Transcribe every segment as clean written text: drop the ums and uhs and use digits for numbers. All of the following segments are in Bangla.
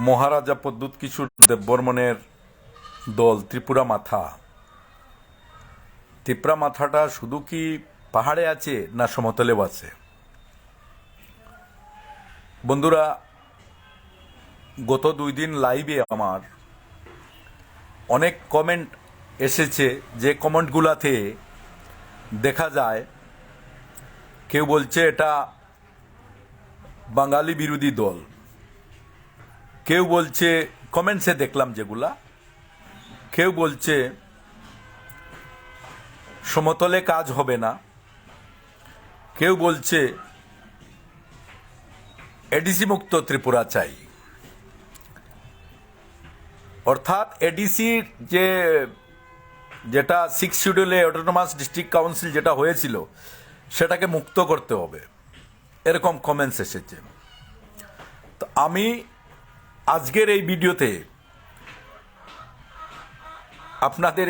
মহারাজা প্রদ্যুৎ কিশোর দেববর্মনের দল ত্রিপুরা মাথা। ত্রিপুরা মাথাটা শুধু কি পাহাড়ে আছে না সমতলেও আছে? বন্ধুরা, গত 2 দিন লাইভে আমার অনেক কমেন্ট এসেছে, যে কমেন্টগুলাতে দেখা যায় কেউ বলছে এটা বাঙালি বিরোধী দল, কেউ বলছে, কমেন্টসে দেখলাম যেগুলা, কেউ বলছে সমতলে কাজ হবে না, কেউ বলছে এডিসি মুক্ত ত্রিপুরা চাই। অর্থাৎ এডিসির যেটা 6 শিডিউলে অটোনমাস ডিস্ট্রিক্ট কাউন্সিল যেটা হয়েছিল সেটাকে মুক্ত করতে হবে, এরকম কমেন্টস এসেছে। তো আমি আজকের এই ভিডিওতে আপনাদের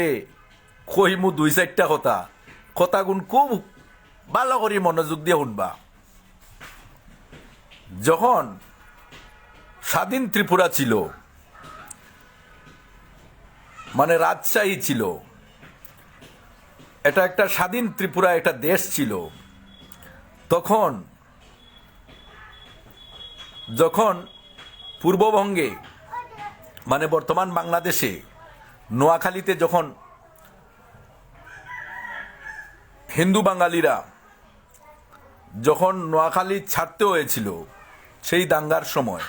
কইমু 2-4টা কথাগুন খুব ভালো করে মনোযোগ দিয়ে শুনবা। যখন স্বাধীন ত্রিপুরা ছিল, মানে রাজশাহী ছিল, এটা একটা স্বাধীন ত্রিপুরা, একটা দেশ ছিল, যখন পূর্ববঙ্গে মানে বর্তমান বাংলাদেশে নোয়াখালীতে যখন হিন্দু বাঙালিরা যখন নোয়াখালী ছাড়তে হয়েছিল সেই দাঙ্গার সময়,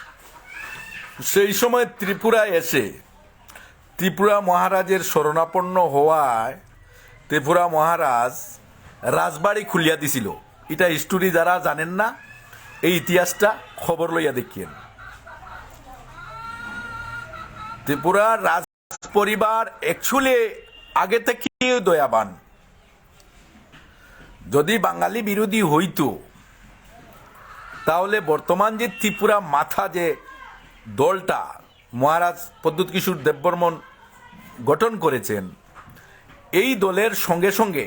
সেই সময় ত্রিপুরায় এসে ত্রিপুরা মহারাজের শরণাপন্ন হওয়ায় ত্রিপুরা মহারাজ রাজবাড়ি খুলিয়া দিছিল। এটা হিস্টোরি যারা জানেন না, এই ইতিহাসটা খবর লইয়া দেখিয়েন। ত্রিপুরার রাজ পরিবার অ্যাকচুয়ালি আগে থেকে দয়াবান। যদি বাঙালি বিরোধী হইতো তাহলে বর্তমান যে ত্রিপুরা মাথা যে দলটা মহারাজ প্রদ্যুৎ কিশোর দেববর্মন গঠন করেছেন, এই দলের সঙ্গে সঙ্গে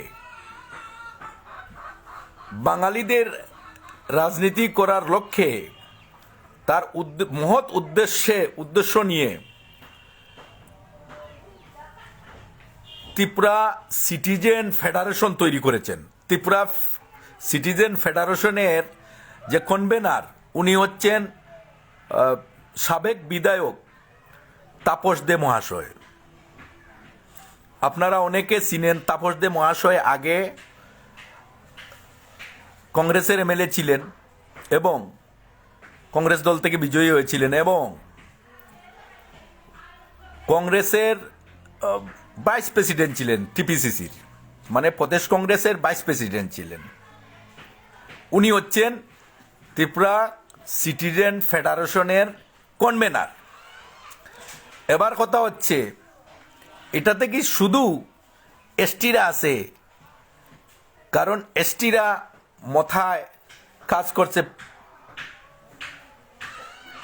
বাঙালিদের রাজনীতি করার লক্ষ্যে তার মহৎ উদ্দেশ্য নিয়ে ত্রিপুরা সিটিজেন ফেডারেশন তৈরি করেছেন। ত্রিপুরা সিটিজেন ফেডারেশনের যে কনভেনার, উনি হচ্ছেন সাবেক বিধায়ক তাপস দে মহাশয়। আপনারা অনেকে চিনেন, তাপস দে মহাশয় আগে কংগ্রেসের এমএলএ ছিলেন এবং কংগ্রেস দল থেকে বিজয়ী হয়েছিলেন এবং কংগ্রেসের ভাইস প্রেসিডেন্ট ছিলেন, টিপিসিসির মানে প্রদেশ কংগ্রেসের ভাইস প্রেসিডেন্ট ছিলেন। উনি হচ্ছেন ত্রিপুরা সিটিজেন ফেডারেশনের কনভেনার। এবার কথা হচ্ছে, এটাতে কি শুধু এসটিরা আছে? কারণ এসটিরা মাথায় কাজ করছে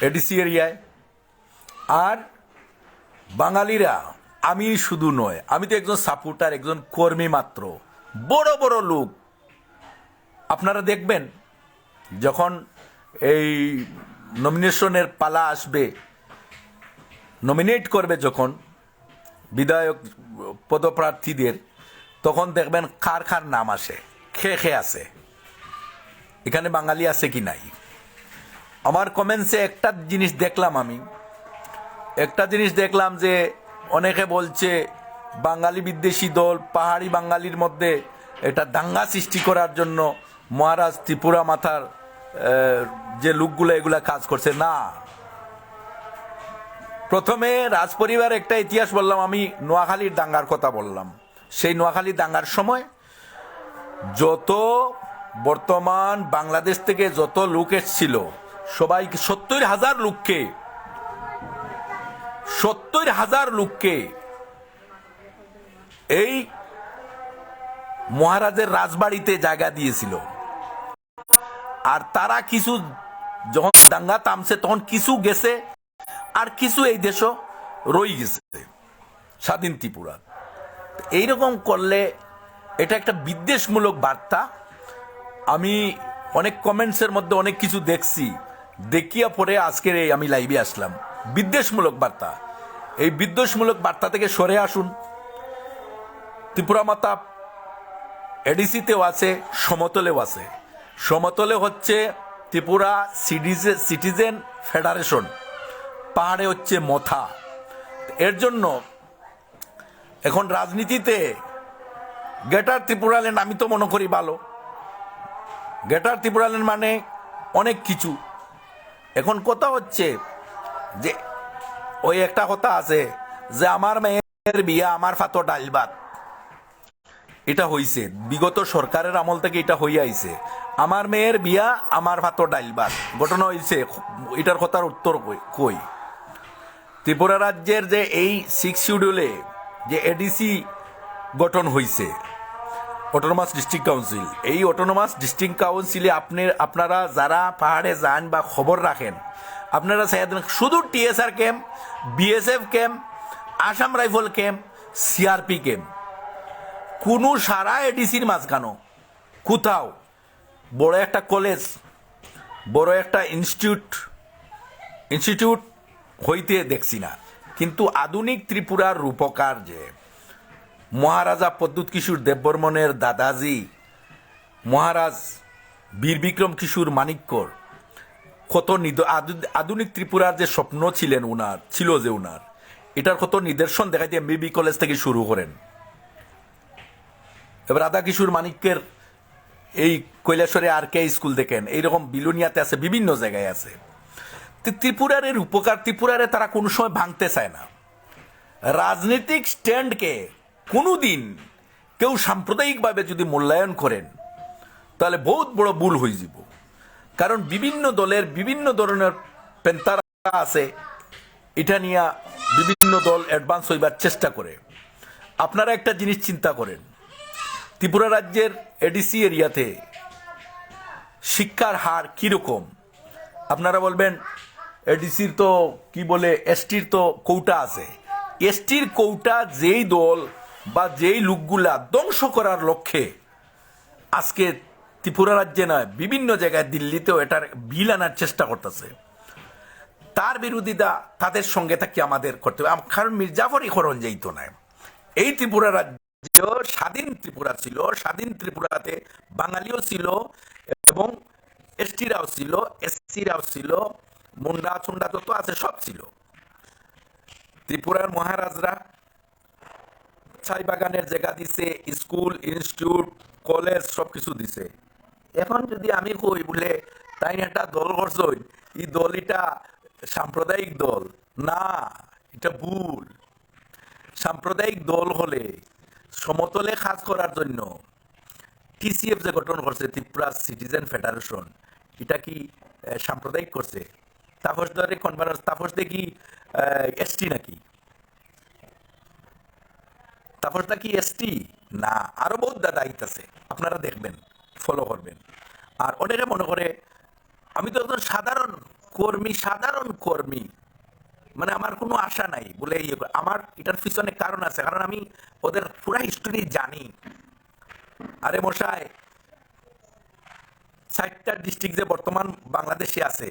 এডিসি এরিয়ায়, আর বাঙালিরা, আমি শুধু নয়, আমি তো একজন সাপোর্টার, একজন কর্মী মাত্র। বড় বড় লোক আপনারা দেখবেন, যখন এই নমিনেশনের পালা আসবে, নমিনেট করবে যখন বিধায়ক পদপ্রার্থীদের, তখন দেখবেন কার কার নাম আসে, খেয়ে আসে, এখানে বাঙালি আছে কি নাই। আমার কমেন্টসে একটা জিনিস দেখলাম যে অনেকে বলছে বাঙালি বিদ্বেষী দল, পাহাড়ি বাঙালির মধ্যে এটা দাঙ্গা সৃষ্টি করার জন্য মহারাজ ত্রিপুরা মাথার যে লোকগুলো এগুলা কাজ করছে। না, প্রথমে রাজপরিবার একটা ইতিহাস বললাম, আমি নোয়াখালীর দাঙ্গার কথা বললাম। সেই নোয়াখালীর দাঙ্গার সময় যত বর্তমান বাংলাদেশ থেকে যত লোক এসেছিল, সবাই 70,000 লোককে এই মহারাজের রাজবাড়িতে জায়গা দিয়েছিল। আর তারা কিছু যখন দাঙ্গা থামছে তখন কিছু গেছে, আর কিছু এই দেশও রয়ে গেছে স্বাধীন ত্রিপুরা। এইরকম করলে এটা একটা বিদ্বেষমূলক বার্তা। আমি অনেক কমেন্টসের মধ্যে অনেক কিছু দেখছি, দেখিয়া পরে আজকের এই আমি লাইভে আসলাম। বিদ্বেষমূলক বার্তা। এই বিদ্বেষমূলক বার্তা থেকে সরে আসুন। ত্রিপুরা মাতা এডিসিতেও আছে, সমতলেও আছে। সমতলে হচ্ছে ত্রিপুরা সিটিজেন ফেডারেশন, পাহাড়ে হচ্ছে মথা। এর জন্য এখন রাজনীতিতে গ্রেটার ত্রিপুরাল্যান্ড আমি তো মনে করি ভালো। গ্রেটার ত্রিপুরাল্যান্ড মানে অনেক কিছু। এখন কথা হচ্ছে যে ওই একটা কথা আছে যে আমার মেয়ের বিয়া আমার ফাতো ডাইল ভাত, এটা হইছে বিগত সরকারের আমল থেকে, এটা হইয়া আইছে আমার মেয়ের বিয়া আমার ফাতো ডাইল ভাত। ঘটনা হইছে এটার কথার উত্তর কই। ত্রিপুরা রাজ্যের যে এই 6 শিডিউলে যে এডিসি গঠন হইছে, অটোনোমাস ডিস্ট্রিক্ট কাউন্সিল, এই অটোনোমাস ডিস্ট্রিক্ট কাউন্সিলে আপনারা যারা পাহাড়ে যান বা খবর রাখেন, আপনারা শুধু TSR camp, BSF camp, Assam rifle camp, CRP camp, কোনো সারা এডিসির মাঝখানো কোথাও বড় একটা কলেজ, বড় একটা ইনস্টিটিউট হইতে দেখছি না। কিন্তু আধুনিক ত্রিপুরার রূপকার যে মহারাজা পদ্মুৎ কিশোর দেববর্মনের দাদাজি মহারাজ বীর বিক্রম কিশোর মানিক্যর কত আধুনিক ত্রিপুরার যে স্বপ্ন ছিল যে উনার, এটার কত নিদর্শন দেখাইতে এমবিবি কলেজ থেকে শুরু করেন। এবার রাধা কিশোর মানিক্যের এই কৈলাসরে আর কে স্কুল দেখেন, এইরকম বিলুনিয়াতে আছে, বিভিন্ন জায়গায় আছে। ত্রিপুরার এর উপকার, ত্রিপুরারে তারা কোনো সময় ভাঙতে চায় না। রাজনৈতিক স্ট্যান্ডকে কোনোদিন কেউ সাম্প্রদায়িকভাবে যদি মূল্যায়ন করেন তাহলে বহুত বড় ভুল হয়ে যাব। কারণ বিভিন্ন দলের বিভিন্ন ধরনের পেন্তারা আছে, এটা নিয়ে বিভিন্ন দল অ্যাডভান্স হইবার চেষ্টা করে। আপনারা একটা জিনিস চিন্তা করেন, ত্রিপুরা রাজ্যের এডিসি এরিয়াতে শিক্ষার হার কিরকম। আপনারা বলবেন এডিসির তো কি বলে এসটির তো কৌটা আছে। এসটির কৌটা যেই দল বা যেই লোকগুলা ধ্বংস করার লক্ষ্যে আজকে ত্রিপুরা রাজ্যে নয়, বিভিন্ন জায়গায় দিল্লিতেও এটার বিল আনার চেষ্টা করতেছে, তার বিরোধিতা তাদের সঙ্গে থাকি আমাদের করতে হবে। কারণ মির্জাফরই খরণ যাইতো না। এই ত্রিপুরা রাজ্য স্বাধীন ত্রিপুরা ছিল, স্বাধীন ত্রিপুরাতে বাঙালিও ছিল এবং এসটিরাও ছিল, এসসিরাও ছিল, মুন্ডা চুন্ডা তো আছে, সব ছিল। ত্রিপুরার মহারাজরা ছাই বাগানের জায়গা দিছে, স্কুল, ইনস্টিটিউট, কলেজ সবকিছু দিছে। এখন যদি আমি কই বলে তাই একটা দল করছই, এই দল এটা সাম্প্রদায়িক দল না, এটা ভুল। সাম্প্রদায়িক দল হলে সমতলে কাজ করার জন্য টিসিএফ যে গঠন করছে, ত্রিপুরা সিটিজেন ফেডারেশন, এটা কি সাম্প্রদায়িক করছে? তাপস দরে কনফারেন্স, তাপস দেখি এসটি নাকি? তাপসটা কি এসটি না? আরো বহুত দায়িত্ব আছে, আপনারা দেখবেন, ফলো করবেন। আর অনেকে মনে করে আমি তো একজন সাধারণ কর্মী, মানে আমার কোনো আশা নাই বলে আমার এটার পিছনে কারণ আছে, কারণ আমি ওদের পুরা হিস্টোরি জানি। আরে মশাই, 4টা ডিস্ট্রিক্ট যে বর্তমান বাংলাদেশে আছে,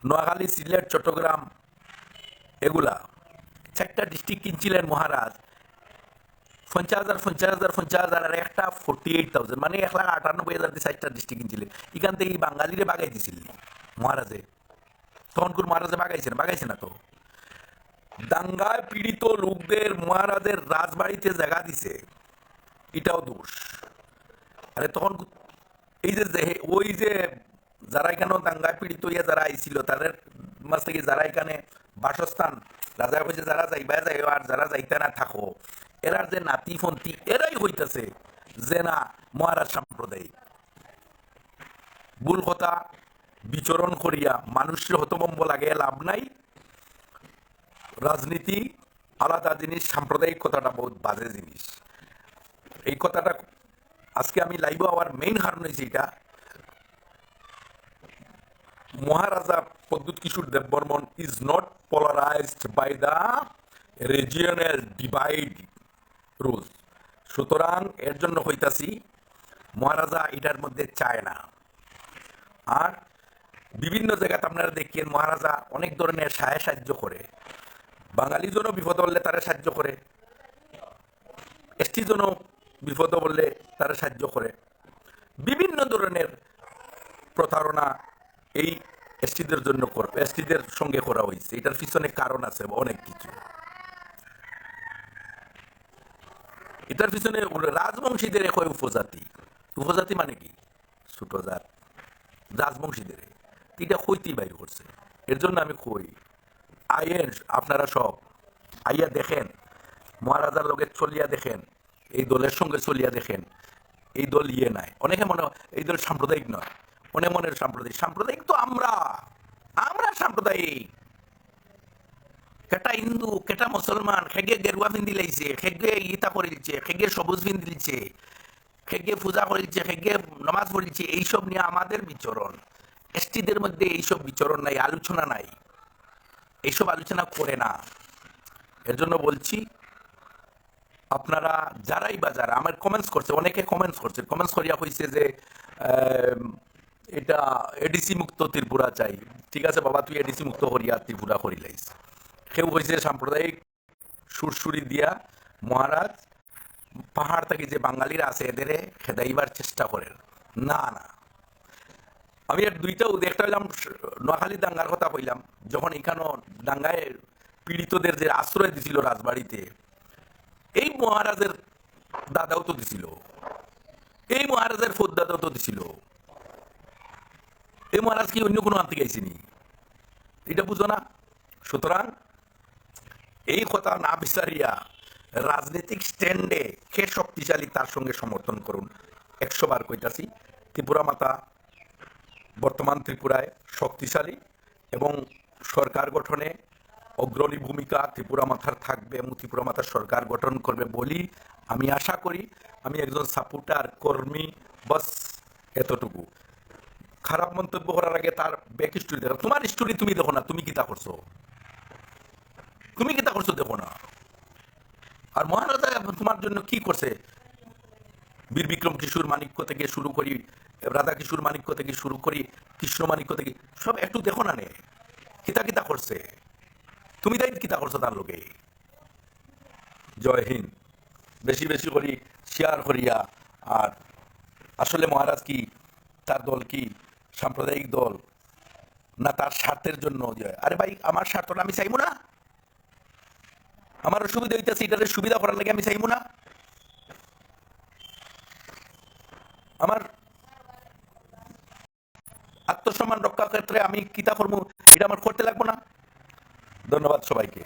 নোয়াখালী, সিলেট, চট্টগ্রাম, এগুলা 4টা ডিস্ট্রিক্ট কিনছিলেন মহারাজ 50,000 আর একটা 48,000, মানে 1,98,000 দিয়ে 4টা ডিস্ট্রিক্ট কিনছিলেন। এখান থেকে বাঙালিরে বাগাই দিছিলেন মহারাজে। তখন কোন মহারাজে বাগাইছে না তো। দাঙ্গায় পীড়িত লোকদের মহারাজের রাজবাড়িতে জায়গা দিছে, এটাও দোষ। আরে তখন এই যে ওই যে যারা এখানে দাঙ্গায় পীড়িত হইয়া যারা আইছিল, তাদের মাঝ থেকে যারা এখানে বাসস্থান রাজা কইছে যারা যাইবা যাই, আর যারা যাইতে না থাকো, এরার যে নাতি ফন্তি এরাই হইতেছে যে না মহারাজ সাম্প্রদায়িক। ভুল কথা বিচরণ করিয়া মানুষের হতভম্ব লাগে লাভ নাই। রাজনীতি আলাদা জিনিস, সাম্প্রদায়িক কথাটা বহুত বাজে জিনিস। এই কথাটা আজকে আমি লাইভ হওয়ার মেইন কারণ হয়েছে এটা, Maharaja Pradyot Kishore Debbarman is not polarized by the regional divide rules। সুতরাং এর জন্য হইতাছি মহারাজা এটার মধ্যে চায় না। আর বিভিন্ন জায়গাতে আপনারা দেখেন মহারাজা অনেক ধরনের সাহায্য করে, বাঙালি জন বিপদ বললে তারা সাহায্য করে, এসটি জন বিপদ বললে তারা সাহায্য করে। বিভিন্ন ধরনের প্রতারণা এই এসটিদের জন্য এসটিদের সঙ্গে করা হয়েছে। এটার পিছনে কারণ আছে অনেক কিছু। এটার পিছনে রাজবংশীদের কয় উপজাতি, উপজাতি মানে কি ছোট জাত, রাজবংশীদের এটা কইতি বাইর করছে। এর জন্য আমি কই আইয়ের আপনারা সব আইয়া দেখেন, মহারাজার লোকের চলিয়া দেখেন, এই দলের সঙ্গে চলিয়া দেখেন, এই দল ইয়ে নাই। অনেকে মনে এই দল সাম্প্রদায়িক নয়, মনে মনের সাম্প্রদায়িক। সাম্প্রদায়িক তো আমরা, আমরা সাম্প্রদায়িক। কেটা হিন্দু কেটা মুসলমান, খেগে গেরুয়া পিন্ধি লাইছে, খেগে ইতা করিলছে, খেগে সবুজ পিন্ধি দিচ্ছে, খেগে পূজা করিলছে, খেগে নমাজ পড়িলছে, এইসব নিয়ে আমাদের বিচরণ। এসটিদের মধ্যে এইসব বিচরণ নাই, আলোচনা নাই, এইসব আলোচনা করে না। এর জন্য বলছি আপনারা যারাই বা যারা আমার কমেন্টস করছে, অনেকে কমেন্টস করছে, কমেন্টস করিয়া হয়েছে যে এটা এডিসি মুক্ত ত্রিপুরা চাই। ঠিক আছে বাবা, তুই এডিসি মুক্ত করিয়া ত্রিপুরা করি লাইস। কেউ হয়েছে সাম্প্রদায়িক সুরসুরি দিয়া মহারাজ পাহাড় থেকে যে বাঙালিরা আছে এদের খেদাইবার চেষ্টা করেন। না না, আমি এর দুইটা একটা হইলাম নোয়াখালী দাঙ্গার কথা কইলাম, যখন এখানে দাঙ্গায় পীড়িতদের যে আশ্রয় দিছিল রাজবাড়িতে, এই মহারাজের দাদাও তো দিছিল, এই মহারাজের ফোদ্দাদাও তো দিছিল। এই মহারাজ কি অন্য কোনো আনতে গাইছিনি? এটা বুঝো না। সুতরাং এই কথা না বিচারিয়া রাজনৈতিক স্ট্যান্ডে কে শক্তিশালী তার সঙ্গে সমর্থন করুন। 100 বার কইতাছি, ত্রিপুরা মাতা বর্তমান ত্রিপুরায় শক্তিশালী এবং সরকার গঠনে অগ্রণী ভূমিকা ত্রিপুরা মাথার থাকবে এবং ত্রিপুরা মাথার সরকার গঠন করবে বলি আমি আশা করি। আমি একজন সাপোর্টার কর্মী, বাস এতটুকু। খারাপ মন্তব্য করার আগে তার ব্যাক স্টোরি দেখো। তোমার স্টোরি তুমি দেখো না, তুমি কিতা করছো, তুমি কিতা করছো দেখো না। আর মহারাজা তোমার জন্য কি করছে, বীর বিক্রম কিশোর মানিক্য থেকে শুরু করি, রাধা কিশোর মানিক্য থেকে শুরু করি, কৃষ্ণ মানিক্য থেকে সব একটু দেখো না নে, কিতা কিতা করছে, তুমি তাই কিতা করছো তার লোকে। জয় হিন্দ। বেশি বেশি করি শেয়ার করিয়া। আর আসলে মহারাজ কি, তার দল কি সাম্প্রদায়িক দল না তার স্বার্থের জন্য? আরে ভাই, আমার স্বার্থটা আমি চাইবো না? আমার অসুবিধা হইতেছে, এটার সুবিধা করার লাগে আমি চাইবো না? আমার আত্মসম্মান রক্ষা ক্ষেত্রে আমি কিতা করবো, এটা আমার করতে লাগবো না? ধন্যবাদ সবাইকে।